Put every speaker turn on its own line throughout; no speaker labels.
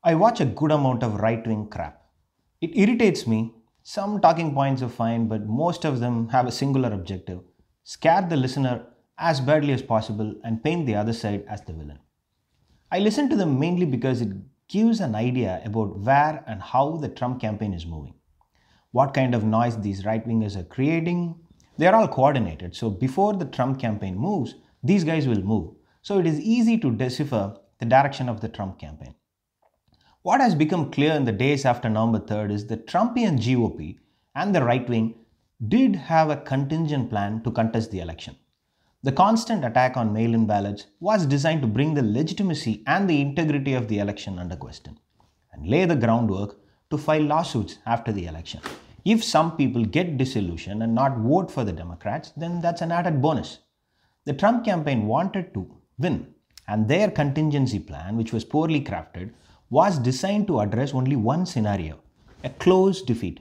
I watch a good amount of right-wing crap. It irritates me. Some talking points are fine, but most of them have a singular objective: scare the listener as badly as possible and paint the other side as the villain. I listen to them mainly because it gives an idea about where and how the Trump campaign is moving, what kind of noise these right wingers are creating. They are all coordinated. So before the Trump campaign moves, these guys will move. So it is easy to decipher the direction of the Trump campaign. What has become clear in the days after November 3rd is the Trumpian GOP and the right wing did have a contingent plan to contest the election. The constant attack on mail in ballots was designed to bring the legitimacy and the integrity of the election under question and lay the groundwork to file lawsuits after the election. If some people get disillusioned and not vote for the Democrats, then that's an added bonus. The Trump campaign wanted to win, and their contingency plan, which was poorly crafted, was designed to address only one scenario: a close defeat.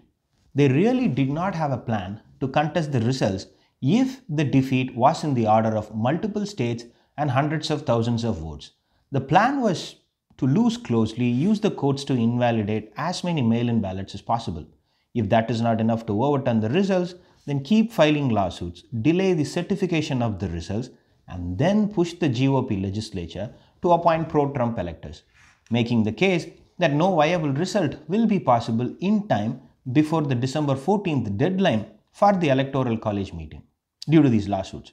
They really did not have a plan to contest the results if the defeat was in the order of multiple states and hundreds of thousands of votes. The plan was to lose closely, use the courts to invalidate as many mail-in ballots as possible. If that is not enough to overturn the results, then keep filing lawsuits, delay the certification of the results, and then push the GOP legislature to appoint pro-Trump electors, making the case that no viable result will be possible in time before the December 14th deadline for the Electoral College meeting due to these lawsuits.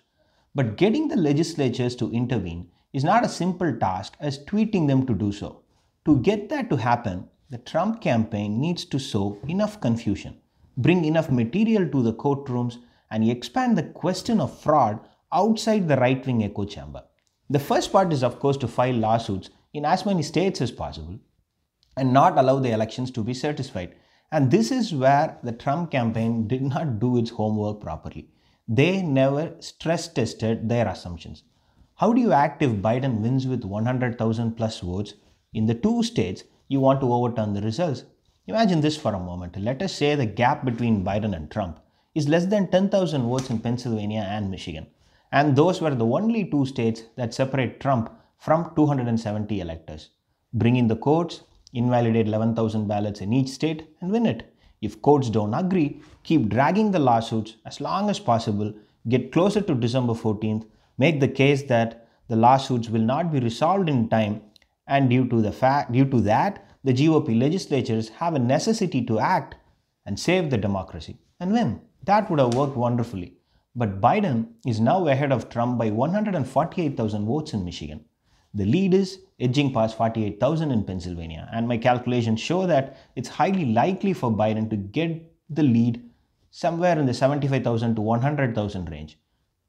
But getting the legislatures to intervene is not a simple task as tweeting them to do so. To get that to happen, the Trump campaign needs to sow enough confusion, bring enough material to the courtrooms, and expand the question of fraud outside the right-wing echo chamber. The first part is, of course, to file lawsuits in as many states as possible and not allow the elections to be certified. And this is where the Trump campaign did not do its homework properly. They never stress tested their assumptions. How do you act if Biden wins with 100,000 plus votes in the two states you want to overturn the results? Imagine this for a moment. Let us say the gap between Biden and Trump is less than 10,000 votes in Pennsylvania and Michigan. And those were the only two states that separate Trump from 270 electors. Bring in the courts, invalidate 11,000 ballots in each state, and win it. If courts don't agree, keep dragging the lawsuits as long as possible, get closer to December 14th, make the case that the lawsuits will not be resolved in time, and due to that, the GOP legislatures have a necessity to act and save the democracy and win. That would have worked wonderfully. But Biden is now ahead of Trump by 148,000 votes in Michigan. The lead is edging past 48,000 in Pennsylvania, and my calculations show that it's highly likely for Biden to get the lead somewhere in the 75,000 to 100,000 range.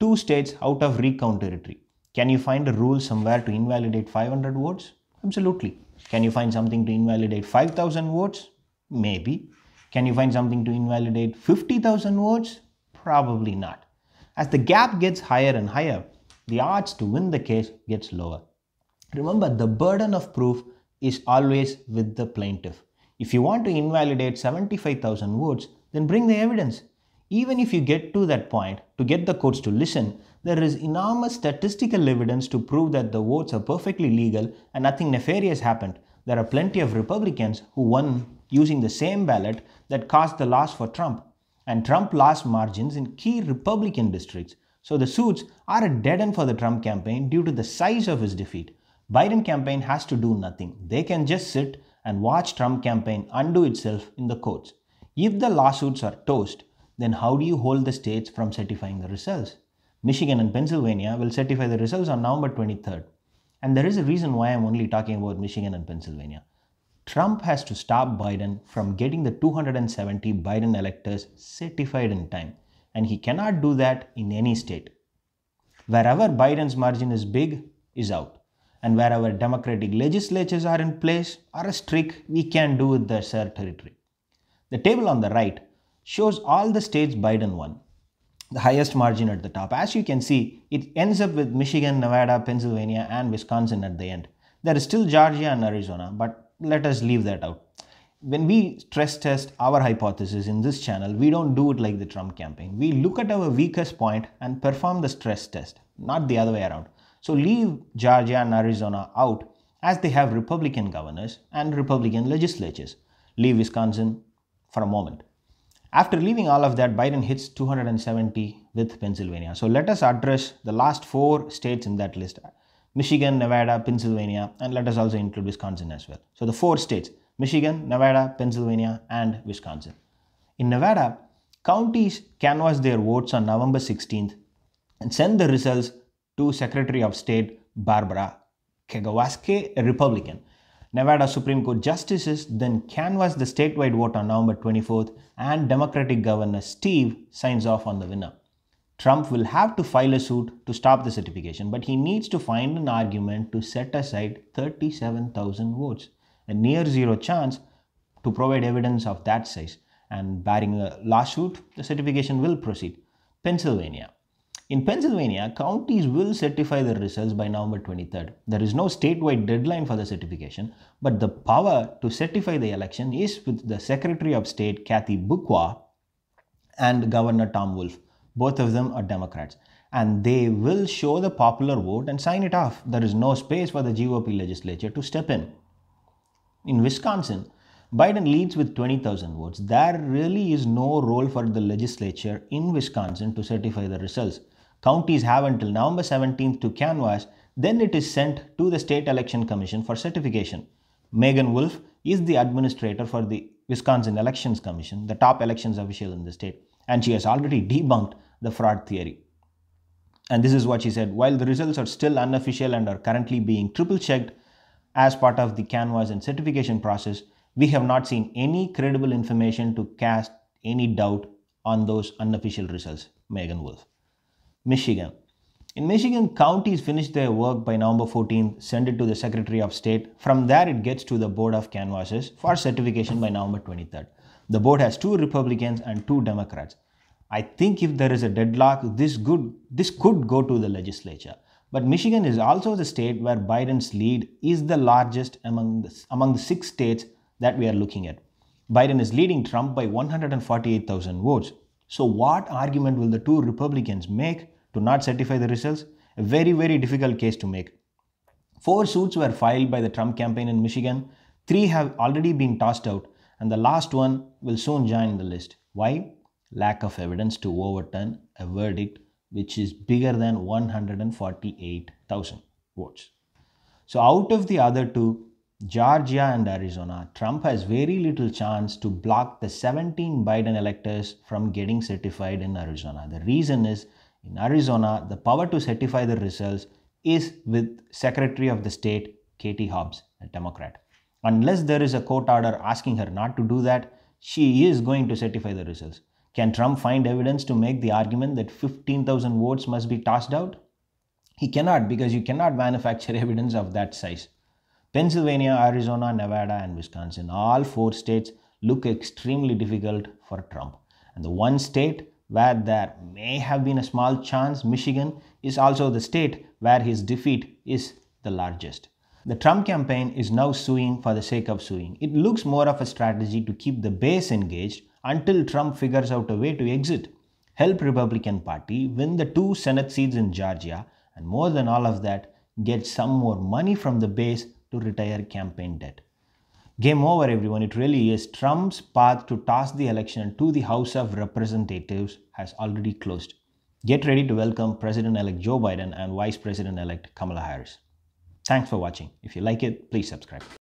Two states out of recount territory. Can you find a rule somewhere to invalidate 500 votes? Absolutely. Can you find something to invalidate 5,000 votes? Maybe. Can you find something to invalidate 50,000 votes? Probably not. As the gap gets higher and higher, the odds to win the case gets lower. Remember, the burden of proof is always with the plaintiff. If you want to invalidate 75,000 votes, then bring the evidence. Even if you get to that point, to get the courts to listen, there is enormous statistical evidence to prove that the votes are perfectly legal and nothing nefarious happened. There are plenty of Republicans who won using the same ballot that caused the loss for Trump. And Trump lost margins in key Republican districts. So the suits are a dead end for the Trump campaign due to the size of his defeat. Biden campaign has to do nothing. They can just sit and watch Trump campaign undo itself in the courts. If the lawsuits are toast, then how do you hold the states from certifying the results? Michigan and Pennsylvania will certify the results on November 23rd. And there is a reason why I'm only talking about Michigan and Pennsylvania. Trump has to stop Biden from getting the 270 Biden electors certified in time. And he cannot do that in any state. Wherever Biden's margin is big, is out. And wherever Democratic legislatures are in place or a streak, we can do with their shared territory. The table on the right shows all the states Biden won, the highest margin at the top. As you can see, it ends up with Michigan, Nevada, Pennsylvania, and Wisconsin at the end. There is still Georgia and Arizona, but let us leave that out. When we stress test our hypothesis in this channel, we don't do it like the Trump campaign. We look at our weakest point and perform the stress test, not the other way around. So leave Georgia and Arizona out as they have Republican governors and Republican legislatures. Leave Wisconsin for a moment. After leaving all of that, Biden hits 270 with Pennsylvania. So let us address the last 4 states in that list: Michigan, Nevada, Pennsylvania, and let us also include Wisconsin as well. So the 4 states: Michigan, Nevada, Pennsylvania, and Wisconsin. In Nevada, counties canvass their votes on November 16th and send the results to Secretary of State Barbara Kegawasky, a Republican. Nevada Supreme Court justices then canvass the statewide vote on November 24th, and Democratic Governor Steve signs off on the winner. Trump will have to file a suit to stop the certification, but he needs to find an argument to set aside 37,000 votes, a near zero chance to provide evidence of that size. And barring a lawsuit, the certification will proceed. Pennsylvania. In Pennsylvania, counties will certify the results by November 23rd. There is no statewide deadline for the certification, but the power to certify the election is with the Secretary of State Kathy Boockwa and Governor Tom Wolf. Both of them are Democrats, and they will show the popular vote and sign it off. There is no space for the GOP legislature to step in. In Wisconsin, Biden leads with 20,000 votes. There really is no role for the legislature in Wisconsin to certify the results. Counties have until November 17th to canvass, then it is sent to the State Election Commission for certification. Megan Wolf is the administrator for the Wisconsin Elections Commission, the top elections official in the state, and she has already debunked the fraud theory. And this is what she said: while the results are still unofficial and are currently being triple checked as part of the canvass and certification process, we have not seen any credible information to cast any doubt on those unofficial results. Megan Wolf. Michigan. In Michigan, counties finish their work by November 14th, send it to the Secretary of State. From there, it gets to the Board of Canvassers for certification by November 23rd. The board has 2 Republicans and 2 Democrats. I think if there is a deadlock, this could go to the legislature. But Michigan is also the state where Biden's lead is the largest among the 6 states that we are looking at. Biden is leading Trump by 148,000 votes. So what argument will the 2 Republicans make to not certify the results? A very, very difficult case to make. 4 suits were filed by the Trump campaign in Michigan. 3 have already been tossed out, and the last one will soon join the list. Why? Lack of evidence to overturn a verdict which is bigger than 148,000 votes. So out of the other 2, Georgia and Arizona, Trump has very little chance to block the 17 Biden electors from getting certified in Arizona. The reason is, in Arizona, the power to certify the results is with Secretary of the State Katie Hobbs, a Democrat. Unless there is a court order asking her not to do that, she is going to certify the results. Can Trump find evidence to make the argument that 15,000 votes must be tossed out? He cannot, because you cannot manufacture evidence of that size. Pennsylvania, Arizona, Nevada, and Wisconsin, all 4 states look extremely difficult for Trump. And the one state where there may have been a small chance, Michigan, is also the state where his defeat is the largest. The Trump campaign is now suing for the sake of suing. It looks more of a strategy to keep the base engaged until Trump figures out a way to exit, help Republican Party win the 2 Senate seats in Georgia, and more than all of that, get some more money from the base to retire campaign debt. Game over, everyone. It really is. Trump's path to toss the election to the House of Representatives has already closed. Get ready to welcome President-elect Joe Biden and Vice President-elect Kamala Harris. Thanks for watching. If you like it, please subscribe.